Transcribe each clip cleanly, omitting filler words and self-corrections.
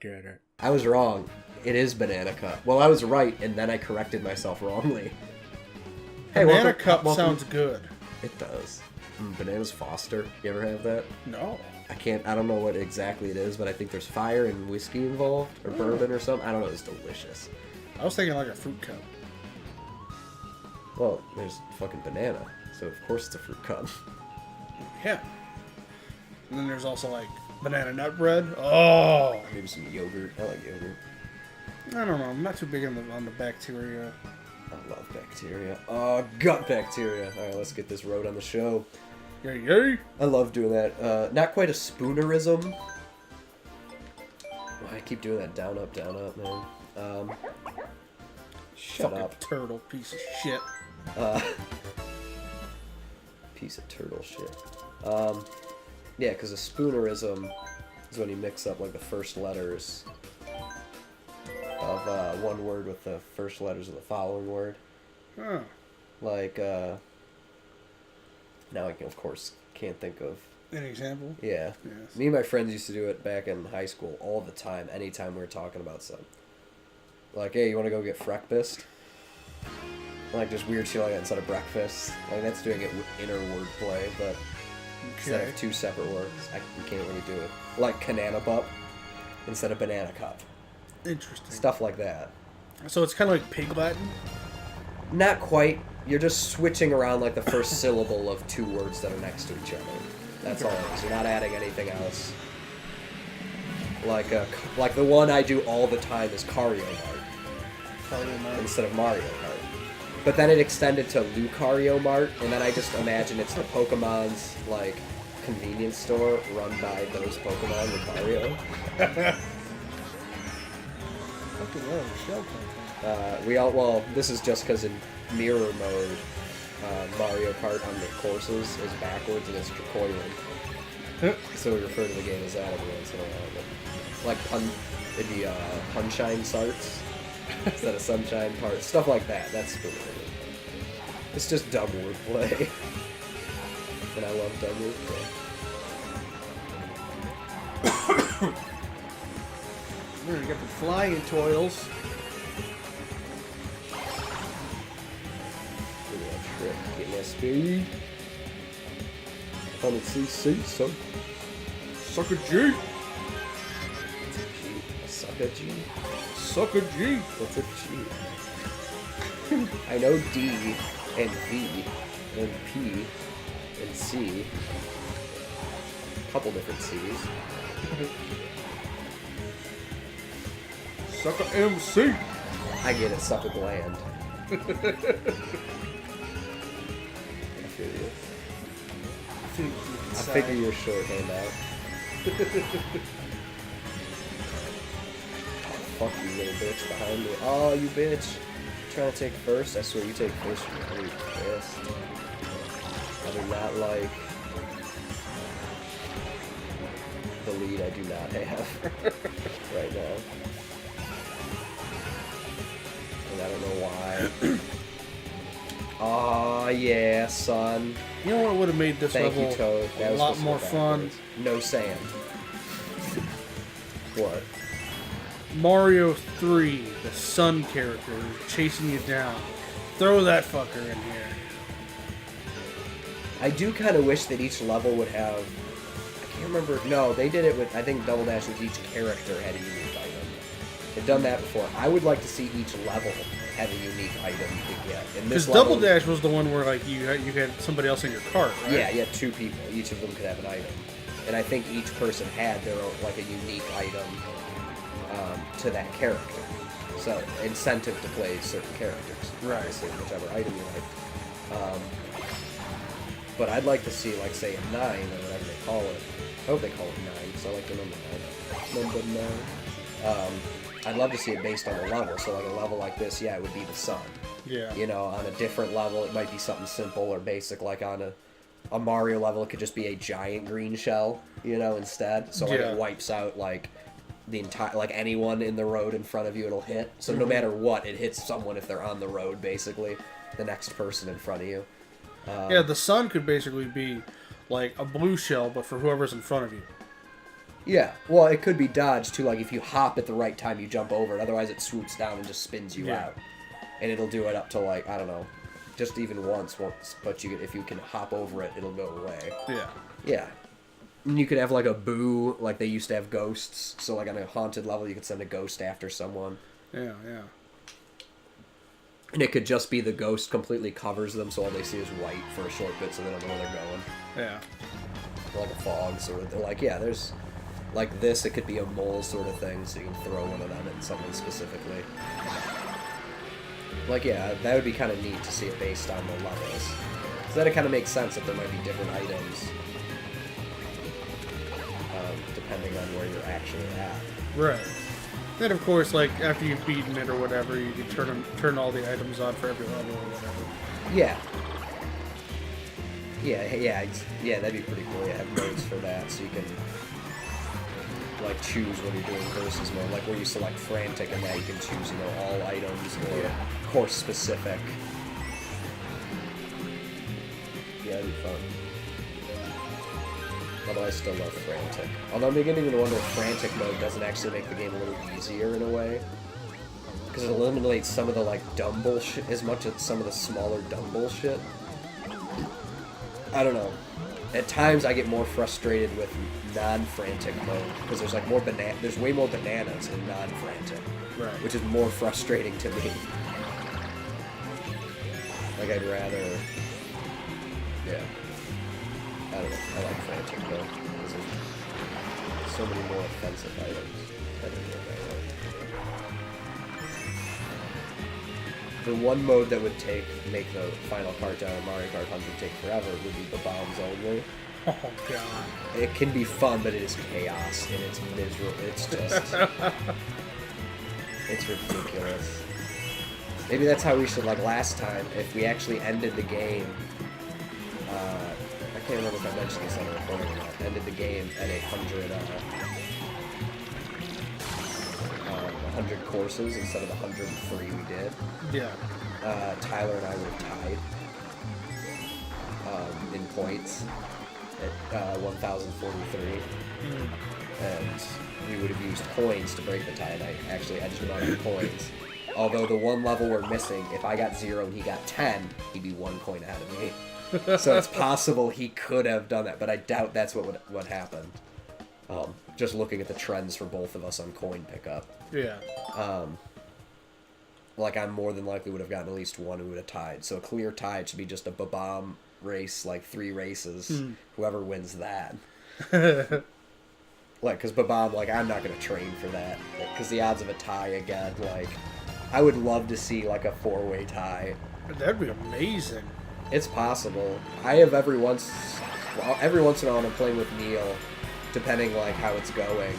get it. I was wrong. It is Banana Cup. Well, I was right, and then I corrected myself wrongly. Hey, Banana Cup sounds good. It does. Bananas Foster. You ever have that? No. I don't know what exactly it is, but I think there's fire and whiskey involved, or bourbon or something. I don't know. It's delicious. I was thinking like a fruit cup. Well, there's fucking banana, so of course it's a fruit cup. Yeah. And then there's also like banana nut bread. Oh. Maybe some yogurt. I like yogurt. I don't know. I'm not too big on the bacteria. I love bacteria. Oh, gut bacteria. All right, let's get this road on the show. Yay, yay. I love doing that. Not quite a spoonerism. Why I keep doing that down, up, man. Shut Fucking up. Turtle piece of shit. Piece of turtle shit. Yeah, because a spoonerism is when you mix up like the first letters of one word with the first letters of the following word. Huh. Like, now I can, of course, can't think of... An example? Yeah. Yes. Me and my friends used to do it back in high school all the time, anytime we were talking about something. Like, hey, you want to go get freakfast? Like, just weird shit like that instead of breakfast. Like, that's doing it with inner wordplay, but instead of two separate words, you can't really do it. Like, banana bup instead of banana cup. Interesting. Stuff like that. So it's kind of like pig Latin? Not quite. You're just switching around, like, the first syllable of two words that are next to each other. That's all it is. You're not adding anything else. Like the one I do all the time is Cario Mart. Instead of Mario Kart. But then it extended to Lucario Mart, and then I just imagine it's the Pokemon's, like, convenience store run by those Pokemon with Mario. Well, this is just because in mirror mode, Mario Kart on the courses is backwards and it's Dracoilan. So we refer to the game as that every once in a while. Like it'd be Punshine Sarts instead of Sunshine Parts. Stuff like that. That's pretty cool. It's just dumb wordplay. And I love dumb wordplay. We're gonna get the flying toils. Look at that trick. Getting that speed. 100cc, son. Sucker G. Suck a G. Sucker G. What's a G? I know D and V and P and C. A couple different C's. Sucker MC. I get it, suck a gland. I feel you. I figure you're shorthand out. Fuck you, little bitch behind me. Oh, you bitch. Trying to take first? I swear you take first. You're pissed. I do not like the lead I do not have right now. And I don't know why. Aw, yeah, son. You know what would have made this Thank level you, Toad. That a was lot supposed to more go fun? backwards. No sand. What? Mario 3, the sun character, chasing you down. Throw that fucker in here. I do kind of wish that each level would have... I can't remember... No, they did it with... I think Double Dash was each character had a unique item. They've done that before. I would like to see each level have a unique item you could get. Because Double Dash was the one where like you had somebody else in your cart, right? Yeah, you had two people. Each of them could have an item. And I think each person had their own, like, a unique item to that character. So, incentive to play certain characters. Right. Obviously, whichever item you like. But I'd like to see, like, say, a 9, or whatever they call it. I hope they call it 9, because I like the number 9. Number 9. I'd love to see it based on the level. So, like, a level like this, yeah, it would be the sun. Yeah. You know, on a different level, it might be something simple or basic, like on a Mario level, it could just be a giant green shell, you know, instead. So, like, it wipes out, like, the entire, like, anyone in the road in front of you, it'll hit. So, no matter what, it hits someone if they're on the road, basically. The next person in front of you. Yeah, the sun could basically be, like, a blue shell, but for whoever's in front of you. Yeah, well, it could be dodged too. Like if you hop at the right time, you jump over it. Otherwise, it swoops down and just spins you out, and it'll do it up to like I don't know, just even once. But if you can hop over it, it'll go away. Yeah. Yeah. And you could have like a boo, like they used to have ghosts. So like on a haunted level, you could send a ghost after someone. Yeah, yeah. And it could just be the ghost completely covers them, so all they see is white for a short bit, so they don't know where they're going. Yeah. Like a fog sort of. They're like, yeah, there's like this. It could be a mole sort of thing, so you can throw one of them at someone specifically. Like, yeah, that would be kind of neat to see it based on the levels. So then it kind of makes sense that there might be different items depending on where you're actually at. Right. Then, of course, like, after you've beaten it or whatever, you can turn all the items on for every level or whatever. Yeah. Yeah, that'd be pretty cool. Yeah, have modes for that, so you can, like, choose when you're doing versus mode. Like, where you select frantic and that you can choose, you know, all items or course specific. Yeah, that'd be fun. Although I still love frantic. Although I'm beginning to wonder if frantic mode doesn't actually make the game a little easier in a way. Because it eliminates some of the, like, dumb bullshit as much as some of the smaller dumb bullshit. I don't know. At times I get more frustrated with non-frantic mode because there's like there's way more bananas in non-frantic, Right. which is more frustrating to me. Like I'd rather, yeah. I don't know. I like frantic though because there's so many more offensive items. I don't know that way. The one mode that would make the final countdown of Mario Kart 100 take forever would be the bombs only. Oh, God. It can be fun, but it is chaos, and it's miserable. It's just... it's ridiculous. Maybe that's how we should, like last time, if we actually ended the game... I can't remember if I mentioned this on the recording or not. Ended the game at 100 courses instead of the 103 we did. Yeah. Tyler and I would have tied in points at 1,043. And we would have used coins to break the tie, and I actually edged him out of coins. Although the one level we're missing, if I got 0 and he got 10, he'd be 1 coin ahead of me. So it's possible he could have done that, but I doubt that's what happened. Just looking at the trends for both of us on coin pickup. Yeah. Like I more than likely would have gotten at least one who would have tied. So a clear tie should be just a Babam race, like 3 races. Whoever wins that. Like, because Babam, like, I'm not going to train for that. Because the odds of a tie again, like, I would love to see, like, a 4-way tie. That'd be amazing. It's possible. I have every once in a while when I'm playing with Neil, depending, like, how it's going,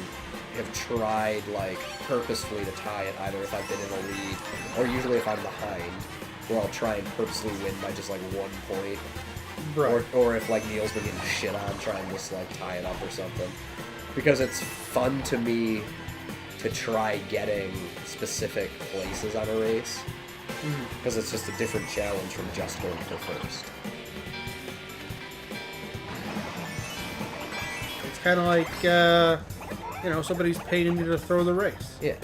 have tried, like, purposefully to tie it, either if I've been in a lead, or usually if I'm behind, where I'll try and purposely win by just, like, 1 point. Right. Or if, like, Neil's been getting shit on, try and just, like, tie it up or something. Because it's fun to me to try getting specific places on a race. Because it's just a different challenge from just going for first. It's kind of like, somebody's paying you to throw the race. Yeah.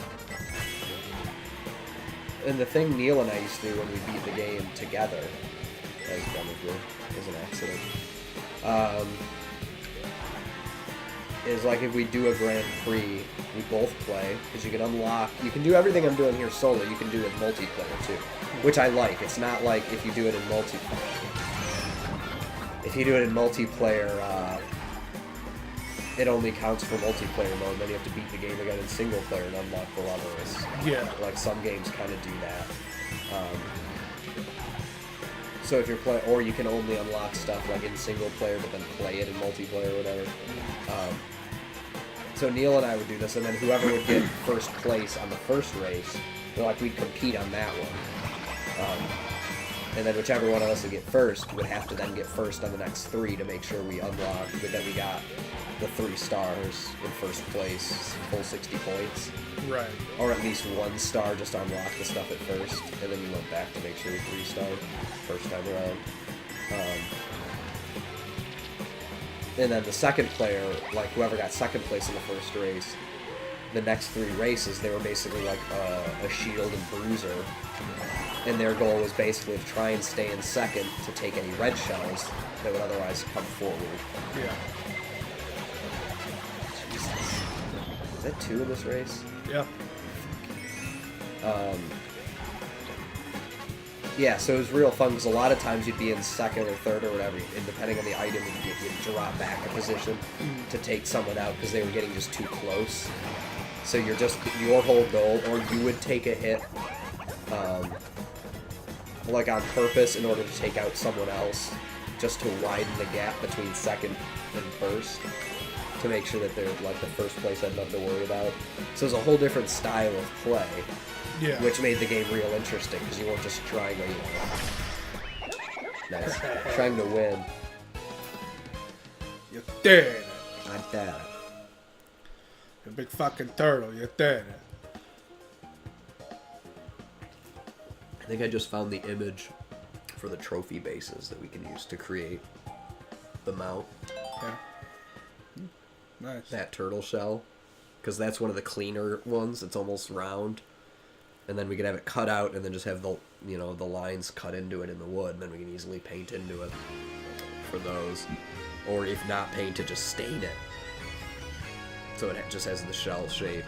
And the thing Neil and I used to do when we beat the game together, as probably is an accident, is like if we do a Grand Prix, we both play, because you can do everything I'm doing here solo, you can do it multiplayer too, which I like. It's not like if you do it in multiplayer. If you do it in multiplayer, it only counts for multiplayer mode, then you have to beat the game again in single player and unlock the levels. Yeah. Like some games kind of do that. So if you're or you can only unlock stuff like in single player, but then play it in multiplayer or whatever. So Neil and I would do this, and then whoever would get first place on the first race, we'd compete on that one. And then whichever one of us would get first would have to then get first on the next 3 to make sure we unlocked, that we got the 3 stars in first place, full 60 points. Right. Or at least 1 star just to unlock the stuff at first, and then you went back to make sure you 3-starred first time around. And then the second player, like whoever got second place in the first race, the next 3 races, they were basically like a shield and bruiser. And their goal was basically to try and stay in second to take any red shells that would otherwise come forward. Yeah. Jesus. Is that 2 in this race? Yeah. Yeah, so it was real fun because a lot of times you'd be in second or third or whatever, and depending on the item, you'd drop back a position to take someone out because they were getting just too close. So you're just your whole goal, or you would take a hit, like on purpose in order to take out someone else, just to widen the gap between second and first, to make sure that they're like the first place had nothing to worry about. So it's a whole different style of play. Yeah. Which made the game real interesting, because you weren't just trying to, nice, trying to win. You did it. I did it. You big fucking turtle. You did it. I think I just found the image for the trophy bases that we can use to create the mount. Yeah. Nice. That turtle shell, because that's one of the cleaner ones. It's almost round. And then we can have it cut out and then just have the, you know, the lines cut into it in the wood, and then we can easily paint into it for those. Or if not paint it, just stain it. So it just has the shell shape.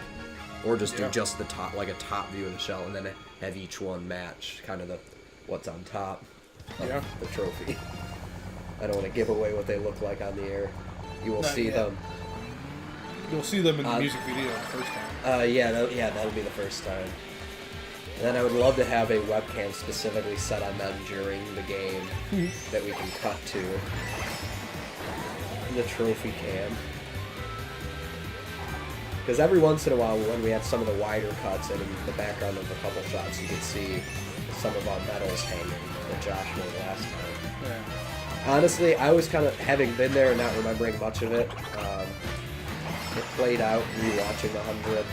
Or just do just the top, like a top view of the shell, and then have each one match kind of the what's on top of the trophy. I don't want to give away what they look like on the air. You will see them. You'll see them in the music video the first time. That'll be the first time. And then I would love to have a webcam specifically set on them during the game that we can cut to. The trophy cam. Because every once in a while, when we had some of the wider cuts and in the background of a couple shots, you could see some of our medals hanging that Josh made last time. Yeah. Honestly, I was kind of, having been there and not remembering much of it, it played out rewatching the 100,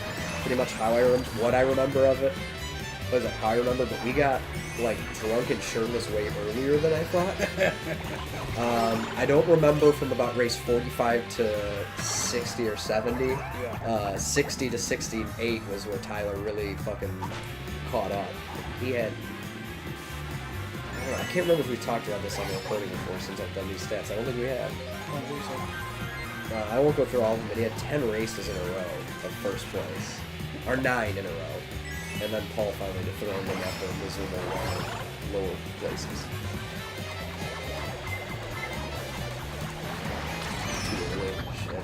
pretty much what I remember of it. Was it how I remember? But we got like drunk and shirtless way earlier than I thought. I don't remember from about race 45 to 60 or 70. 60 to 68 was where Tyler really fucking caught up. He had, I can't remember if we talked about this on the recording before since I've done these stats. I don't think we have. I won't go through all of them, but he had 10 races in a row of first place. Or 9 in a row. And then Paul finally dethroned him after a miserable lower places. Shit.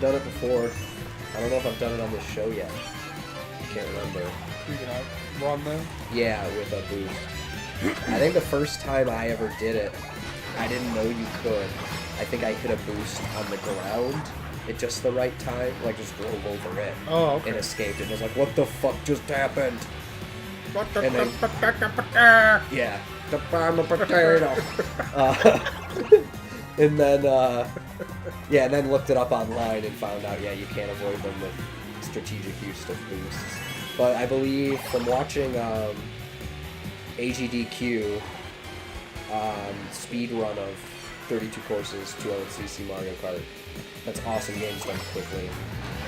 Done it before. I don't know if I've done it on this show yet. I can't remember. You can run them? Yeah, with a boost. I think the first time I ever did it, I didn't know you could. I think I hit a boost on the ground at just the right time, like just drove over it and escaped. And was like, what the fuck just happened? And then, yeah, the farm of potato. And then, and then looked it up online and found out, you can't avoid them with strategic use of boosts. But I believe from watching AGDQ speed run of 32 courses, 200cc Mario Kart. That's awesome games done quickly.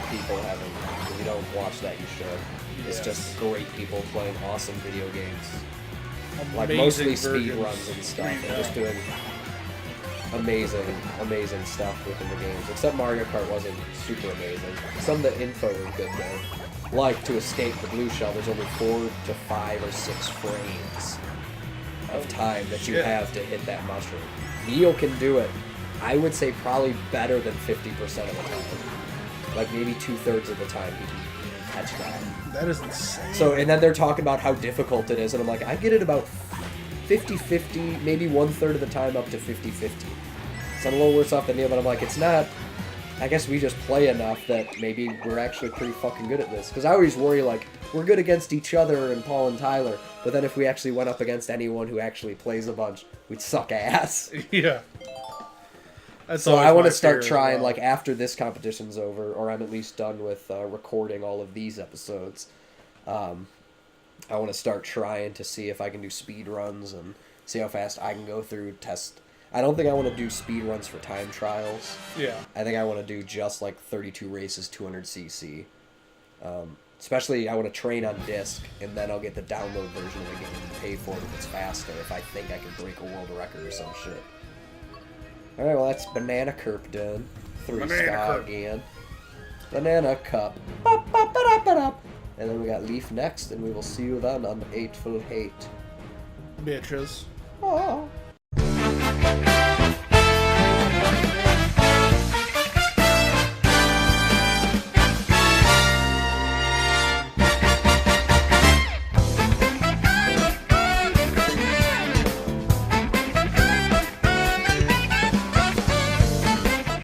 People haven't. If you don't watch that, you should. It's just great people playing awesome video games. Like mostly speed runs and stuff. And just doing amazing stuff within the games. Except Mario Kart wasn't super amazing. Some of the info was good though. Like to escape the blue shell, there's only 4 to 5 or 6 frames of time that you have to hit that mushroom. Neo can do it. I would say probably better than 50% of the time. Like maybe 2/3 of the time he can catch that. That is insane. So, and then they're talking about how difficult it is, and I'm like, I get it about 50-50, maybe 1/3 of the time up to 50-50. So I'm a little worse off than Neo, but I'm like, it's not. I guess we just play enough that maybe we're actually pretty fucking good at this. Because I always worry, like, we're good against each other and Paul and Tyler, but then if we actually went up against anyone who actually plays a bunch, we'd suck ass. Yeah. That's so I want to start trying, like, after this competition's over, or I'm at least done with recording all of these episodes, I want to start trying to see if I can do speed runs and see how fast I can go through, test I don't think I want to do speed runs for time trials. Yeah. I think I want to do just like 32 races, 200cc. Especially, I want to train on disc, and then I'll get the download version of the game and pay for it if it's faster, if I think I can break a world record or some shit. Alright, well, that's Banana Curp done. 3-star again. Banana Cup. And then we got Leaf next, and we will see you then on Eightful Hate. Bitches. Oh.